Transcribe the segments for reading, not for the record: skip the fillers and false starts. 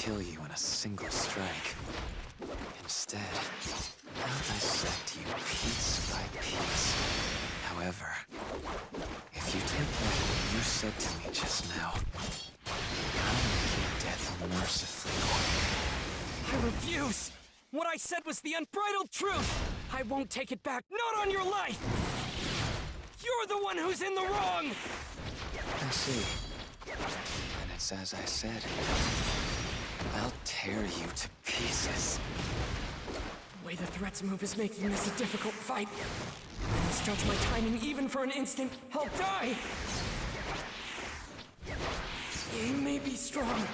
kill you in a single strike. Instead, I'll dissect you piece by piece. However, if you take back what you said to me just now, I'll make your death mercifully quick. I refuse! What I said was the unbridled truth! I won't take it back, not on your life! You're the one who's in the wrong! I see. And it's as I said. I'll tear you to pieces. The way the threats move is making this a difficult fight. I misjudge my timing even for an instant. I'll die! He may be strong.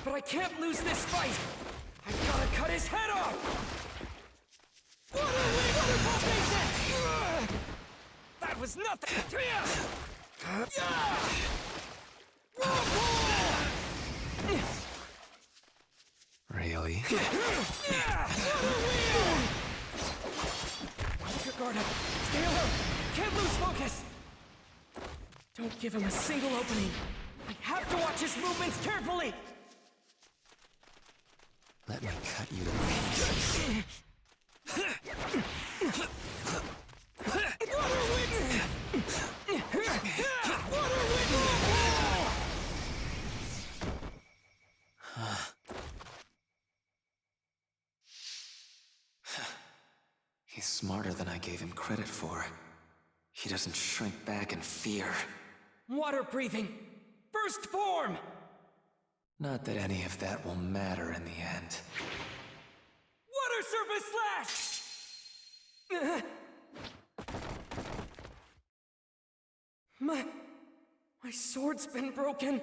But I can't lose this fight! I've gotta cut his head off! What a wonderful basic! That was nothing! Really? Keep your guard up. Stay alert. Can't lose focus. Don't give him a single opening. I have to watch his movements carefully. Let me cut you to pieces. He's smarter than I gave him credit for. He doesn't shrink back in fear. Water breathing. First form! Not that any of that will matter in the end. Water surface slash! My sword's been broken.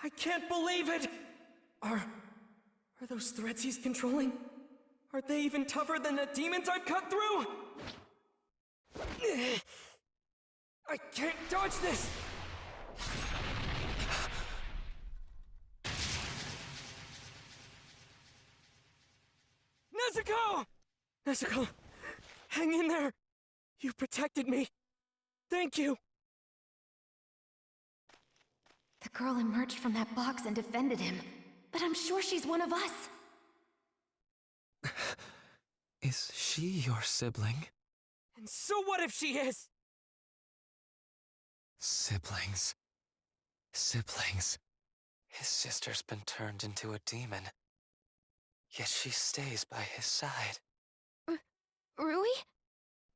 I can't believe it! Are those threads he's controlling? Are they even tougher than the demons I've cut through? I can't dodge this! Nezuko! Nezuko, hang in there! You protected me. Thank you. The girl emerged from that box and defended him. But I'm sure she's one of us. Is she your sibling? And so what if she is? Siblings. Siblings. His sister's been turned into a demon. Yet she stays by his side. Rui?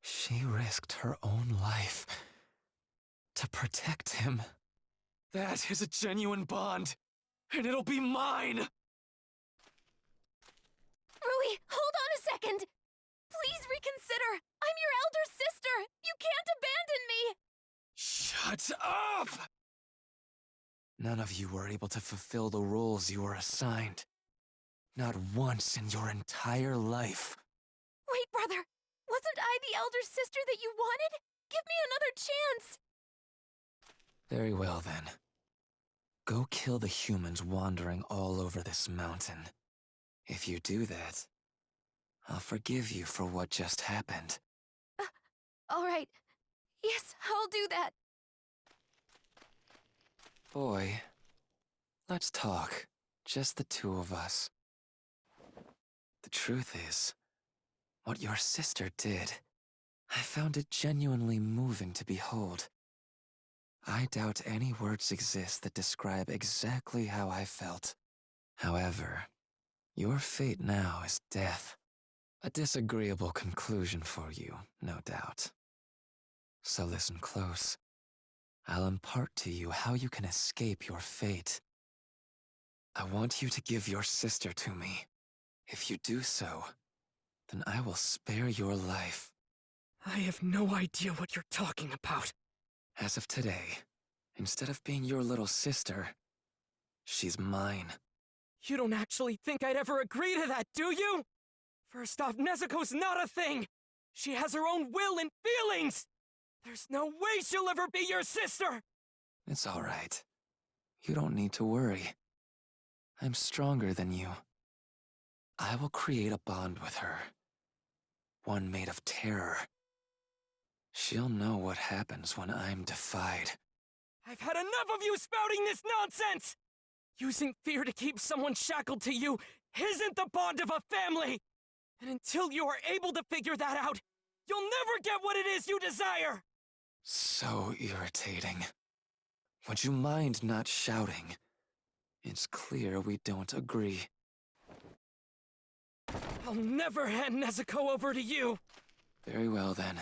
She risked her own life to protect him. That is a genuine bond, and it'll be mine! Rui, hold on a second! Please reconsider! I'm your elder sister! You can't abandon me! Shut up! None of you were able to fulfill the roles you were assigned. Not once in your entire life. Wait, brother! Wasn't I the elder sister that you wanted? Give me another chance! Very well then. Go kill the humans wandering all over this mountain. If you do that, I'll forgive you for what just happened. Alright. Yes, I'll do that. Boy, let's talk. Just the two of us. The truth is, what your sister did, I found it genuinely moving to behold. I doubt any words exist that describe exactly how I felt. However, your fate now is death. A disagreeable conclusion for you, no doubt. So listen close. I'll impart to you how you can escape your fate. I want you to give your sister to me. If you do so, then I will spare your life. I have no idea what you're talking about. As of today, instead of being your little sister, she's mine. You don't actually think I'd ever agree to that, do you? First off, Nezuko's not a thing! She has her own will and feelings! There's no way she'll ever be your sister! It's all right. You don't need to worry. I'm stronger than you. I will create a bond with her. One made of terror. She'll know what happens when I'm defied. I've had enough of you spouting this nonsense! Using fear to keep someone shackled to you isn't the bond of a family! And until you are able to figure that out, you'll never get what it is you desire! So irritating. Would you mind not shouting? It's clear we don't agree. I'll never hand Nezuko over to you! Very well then.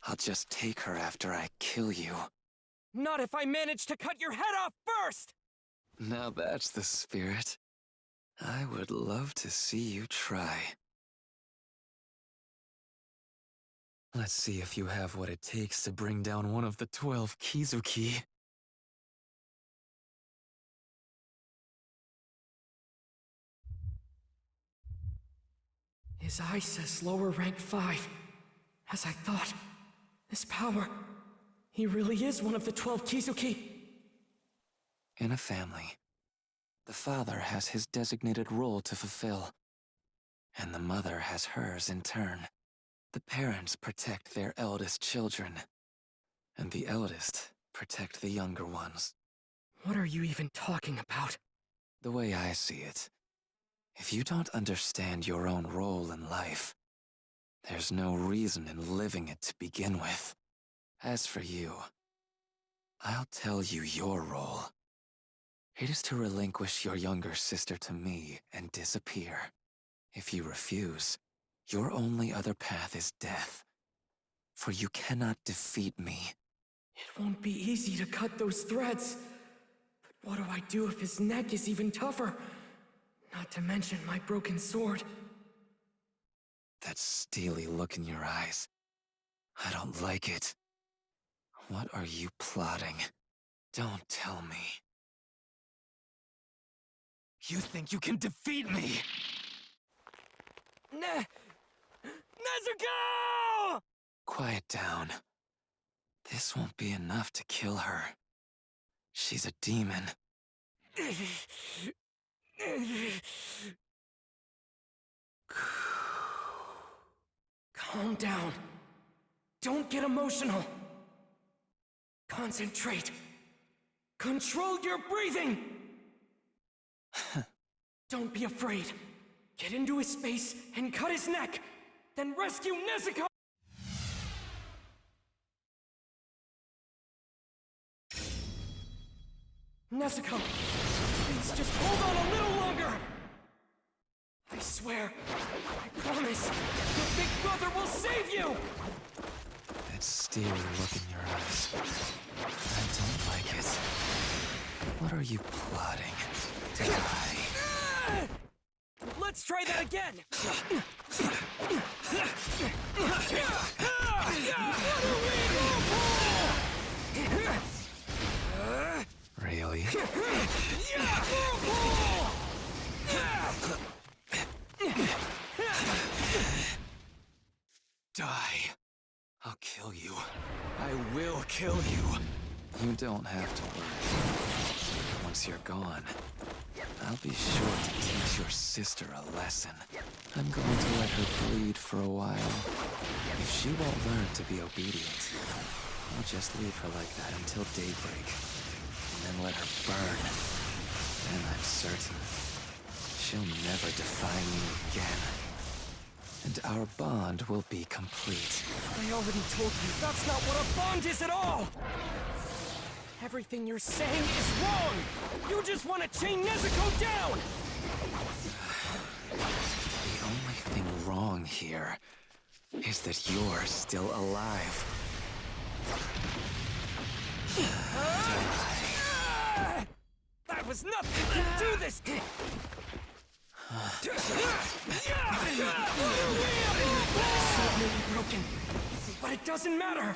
I'll just take her after I kill you. Not if I manage to cut your head off first! Now that's the spirit. I would love to see you try. Let's see if you have what it takes to bring down one of the 12 Kizuki. His eye says lower rank 5. As I thought, this power, he really is one of the 12 Kizuki. In a family, the father has his designated role to fulfill, and the mother has hers in turn. The parents protect their eldest children, and the eldest protect the younger ones. What are you even talking about? The way I see it, if you don't understand your own role in life, there's no reason in living it to begin with. As for you, I'll tell you your role. It is to relinquish your younger sister to me and disappear. If you refuse, your only other path is death. For you cannot defeat me. It won't be easy to cut those threads. But what do I do if his neck is even tougher? Not to mention my broken sword. That steely look in your eyes. I don't like it. What are you plotting? Don't tell me. You think you can defeat me? Nezuko! Quiet down. This won't be enough to kill her. She's a demon. Calm down. Don't get emotional. Concentrate. Control your breathing! Don't be afraid. Get into his space and cut his neck. Then rescue Nezuko! Nezuko, please just hold on a little longer! I swear, I promise, your big brother will save you! That steely look in your eyes. I don't like it. What are you plotting? To die? Let's try that again! Really? Die. I'll kill you. I will kill you. You don't have to worry. Once you're gone, I'll be sure to teach your sister a lesson. I'm going to let her bleed for a while. If she won't learn to be obedient, I'll just leave her like that until daybreak, and then let her burn. And I'm certain she'll never defy me again. And our bond will be complete. I already told you that's not what a bond is at all! Everything you're saying is wrong! You just want to chain Nezuko down! The only thing wrong here is that you're still alive. That was nothing to do this! The sword may be broken, but it doesn't matter!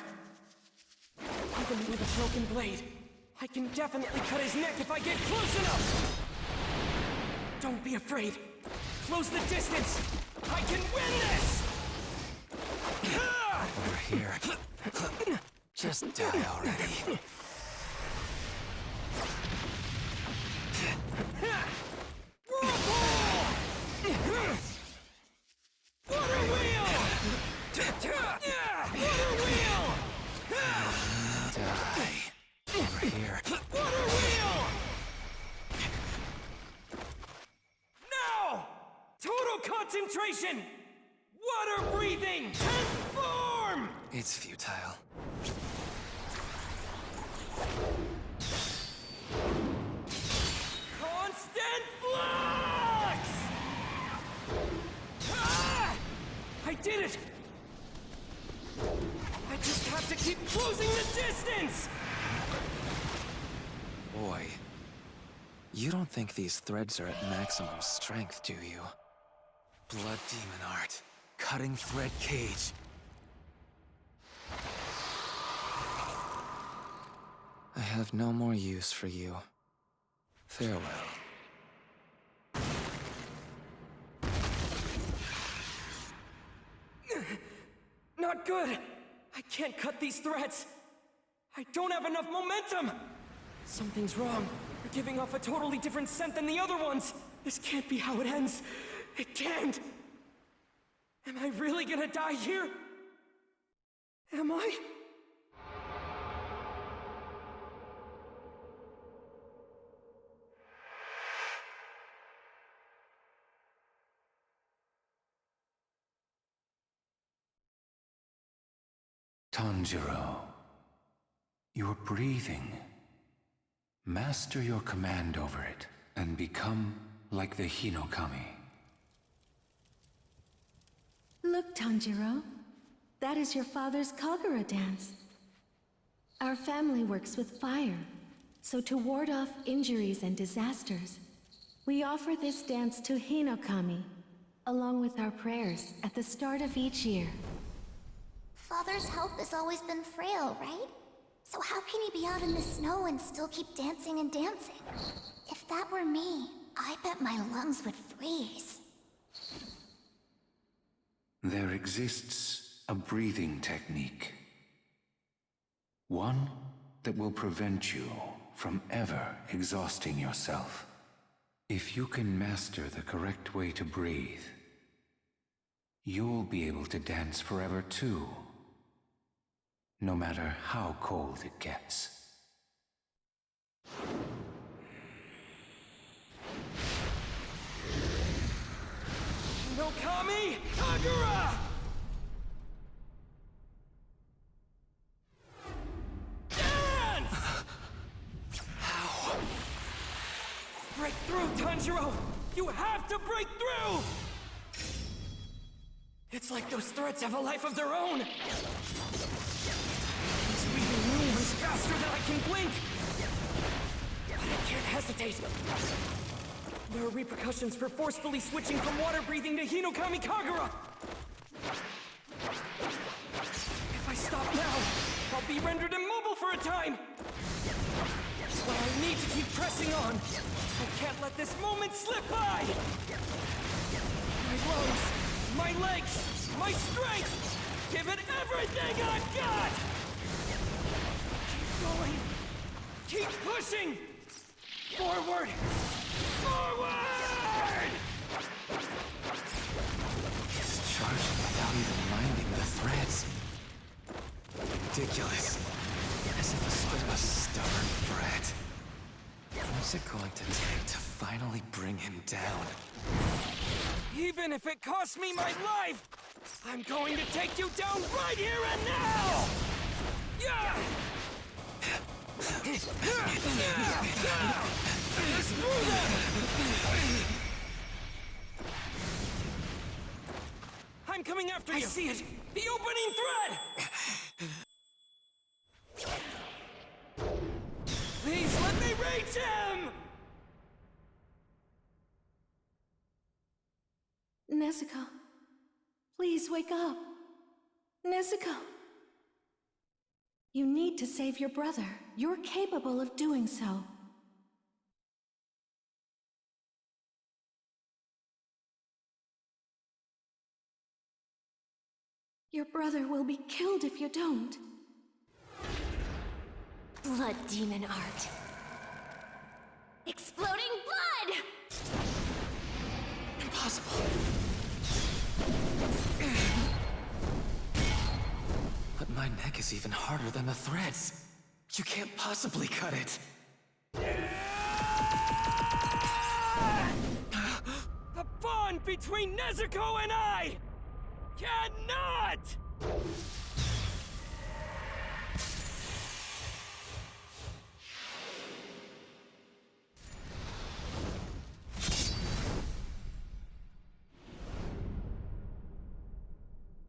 Even with a broken blade, I can definitely cut his neck if I get close enough! Don't be afraid. Close the distance! I can win this! Over here. Just die already. Water wheel! Water wheel! Die. Over here. Water wheel! Now! Total concentration! Water breathing! Transform! It's futile. Constant flux! Ah! I did it! I just have to keep closing the distance! Boy, you don't think these threads are at maximum strength, do you? Blood demon art. Cutting thread cage. I have no more use for you. Farewell. Not good! I can't cut these threads! I don't have enough momentum! Something's wrong. You're giving off a totally different scent than the other ones! This can't be how it ends! It can't! Am I really gonna die here? Am I? Tanjiro, you're breathing. Master your command over it, and become like the Hinokami. Look, Tanjiro. That is your father's Kagura dance. Our family works with fire, so to ward off injuries and disasters, we offer this dance to Hinokami, along with our prayers at the start of each year. Father's health has always been frail, right? So how can he be out in the snow and still keep dancing and dancing? If that were me, I bet my lungs would freeze. There exists a breathing technique. One that will prevent you from ever exhausting yourself. If you can master the correct way to breathe, you'll be able to dance forever too. No matter how cold it gets. Hinokami Kagura! Dance! How? Break through, Tanjiro! You have to break through! It's like those threads have a life of their own! He's weaving new ones faster than I can blink! But I can't hesitate! There are repercussions for forcefully switching from water breathing to Hinokami Kagura! If I stop now, I'll be rendered immobile for a time! But I need to keep pressing on! I can't let this moment slip by! My lungs, my legs, my strength! Give it everything I've got! Keep going! Keep pushing! Forward! Forward! He's charging without even minding the threads. Ridiculous. As if a stubborn brat. What's it going to take to finally bring him down? Even if it costs me my life, I'm going to take you down right here and now! Yeah! Screw them! I'm coming after you! I see it! The opening thread! Please let me reach him! Nezuko, please wake up. Nezuko! You need to save your brother. You're capable of doing so. Your brother will be killed if you don't. Blood demon art. Exploding blood! Impossible. But my neck is even harder than the threads. You can't possibly cut it. The bond between Nezuko and I cannot!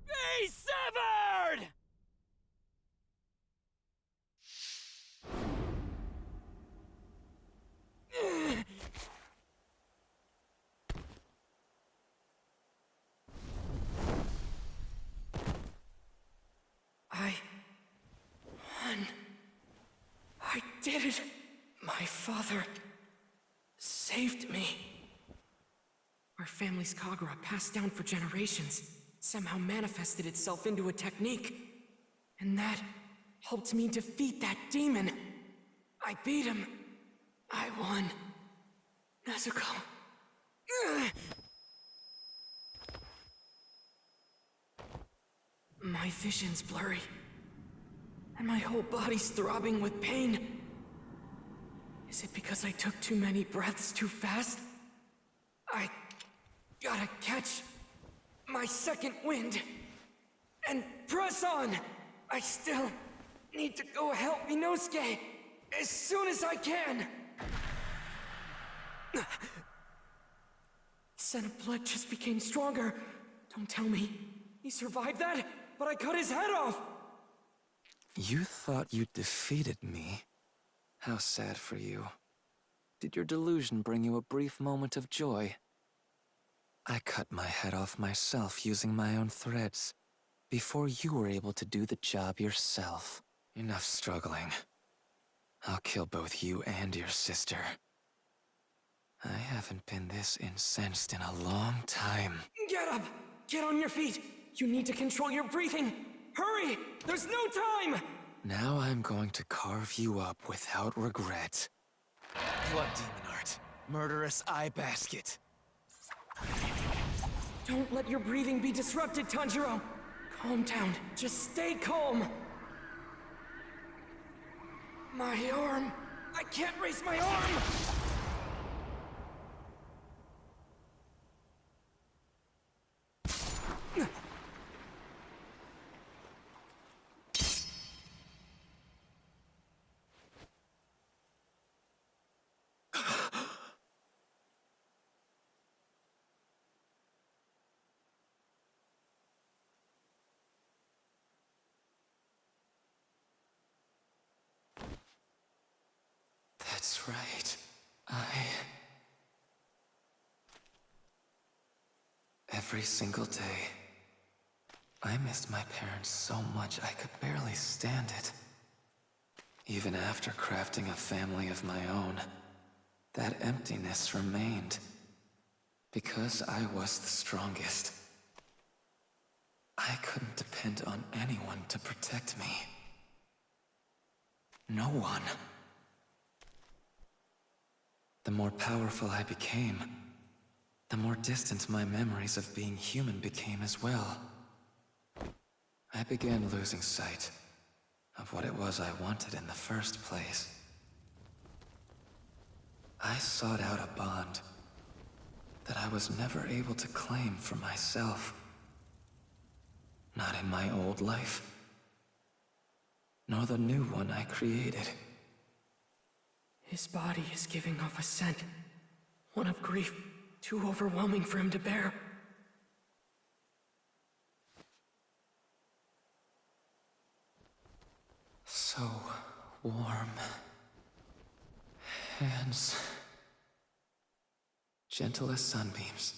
Be severed! I won. I did it. My father saved me. Our family's Kagura, passed down for generations, somehow manifested itself into a technique. And that helped me defeat that demon. I beat him. I won. Nezuko. Ugh. My vision's blurry, and my whole body's throbbing with pain. Is it because I took too many breaths too fast? I gotta catch my second wind and press on. I still need to go help Inosuke as soon as I can. Scent of blood just became stronger. Don't tell me he survived that, but I cut his head off! You thought you defeated me? How sad for you. Did your delusion bring you a brief moment of joy? I cut my head off myself using my own threads, before you were able to do the job yourself. Enough struggling. I'll kill both you and your sister. I haven't been this incensed in a long time. Get up! Get on your feet! You need to control your breathing! Hurry! There's no time! Now I'm going to carve you up without regret. Blood demon art. Murderous eye basket. Don't let your breathing be disrupted, Tanjiro! Calm down. Just stay calm! My arm! I can't raise my arm! That's right. Every single day, I missed my parents so much I could barely stand it. Even after crafting a family of my own, that emptiness remained. Because I was the strongest. I couldn't depend on anyone to protect me. No one. The more powerful I became, the more distant my memories of being human became as well. I began losing sight of what it was I wanted in the first place. I sought out a bond that I was never able to claim for myself. Not in my old life, nor the new one I created. His body is giving off a scent. One of grief, too overwhelming for him to bear. So warm. Hands gentle as sunbeams.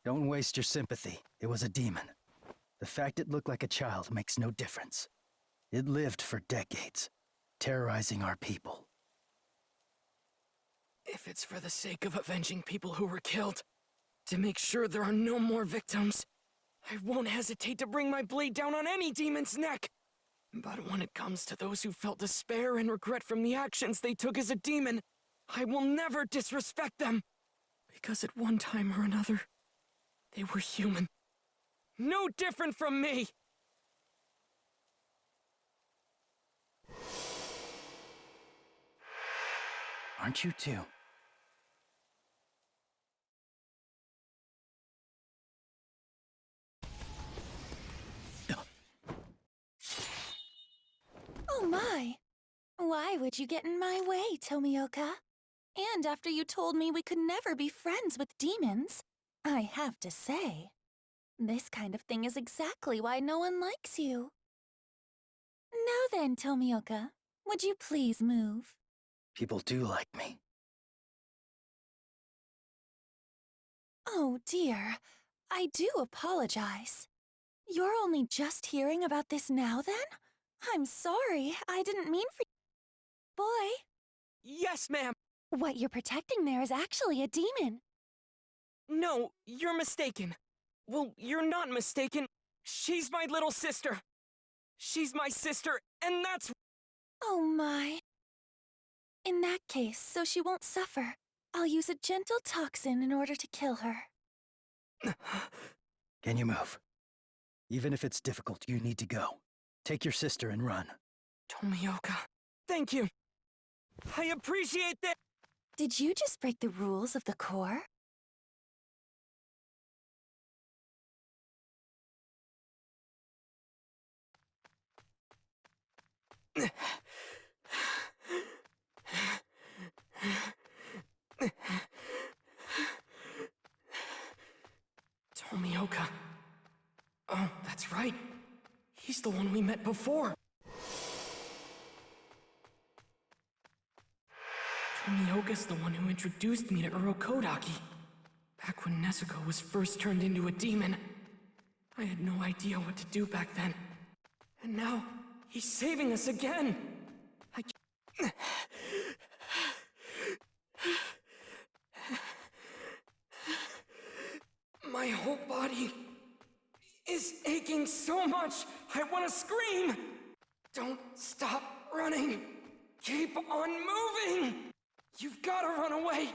Don't waste your sympathy. It was a demon. The fact it looked like a child makes no difference. It lived for decades, terrorizing our people. If it's for the sake of avenging people who were killed, To make sure there are no more victims, I won't hesitate to bring my blade down on any demon's neck. But when it comes to those who felt despair and regret from the actions they took as a demon, I will never disrespect them. Because at one time or another, they were human. No different from me! Aren't you too? Oh my! Why would you get in my way, Tomioka? And after you told me we could never be friends with demons, I have to say, this kind of thing is exactly why no one likes you. Now then, Tomioka, would you please move? People do like me. Oh dear, I do apologize. You're only just hearing about this now then? I'm sorry, I didn't mean for you. Boy, Yes, ma'am! what you're protecting there is actually a demon. No, you're mistaken. Well, you're not mistaken. She's my little sister. She's my sister, and that's... Oh my. In that case, so she won't suffer, I'll use a gentle toxin in order to kill her. Can you move? Even if it's difficult, you need to go. Take your sister and run. Tomioka, thank you. I appreciate that. Did you just break the rules of the Corps? Tomioka. Oh, that's right. He's the one we met before. Tomioka's the one who introduced me to Urokodaki. Back when Nezuko was first turned into a demon. I had no idea what to do back then. And now, he's saving us again! My whole body is aching so much, I want to scream! Don't stop running! Keep on moving! You've got to run away!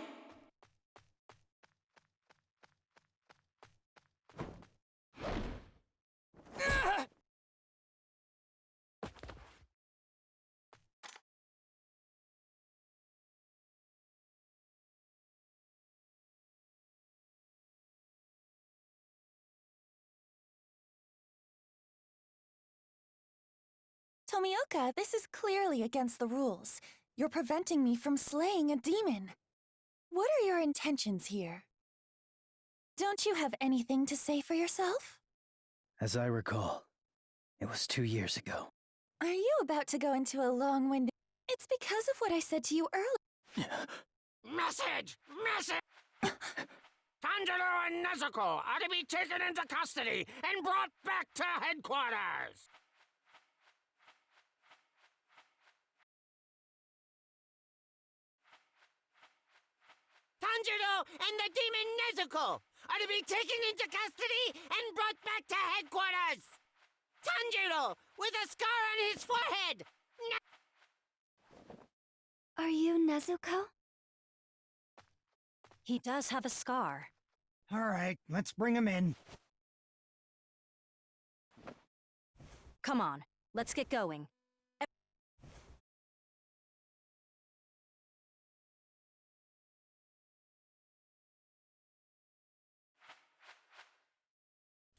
Tomioka, this is clearly against the rules. You're preventing me from slaying a demon. What are your intentions here? Don't you have anything to say for yourself? As I recall, it was 2 years ago. Are you about to go into a long-winded... It's because of what I said to you earlier. Message! Message! Tanjiro and Nezuko are to be taken into custody and brought back to headquarters! Tanjiro and the demon Nezuko are to be taken into custody and brought back to headquarters! Tanjiro, with a scar on his forehead! Are you Nezuko? He does have a scar. All right, let's bring him in. Come on, let's get going.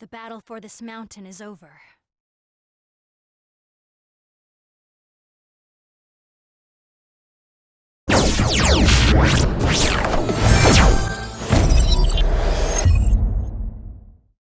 The battle for this mountain is over.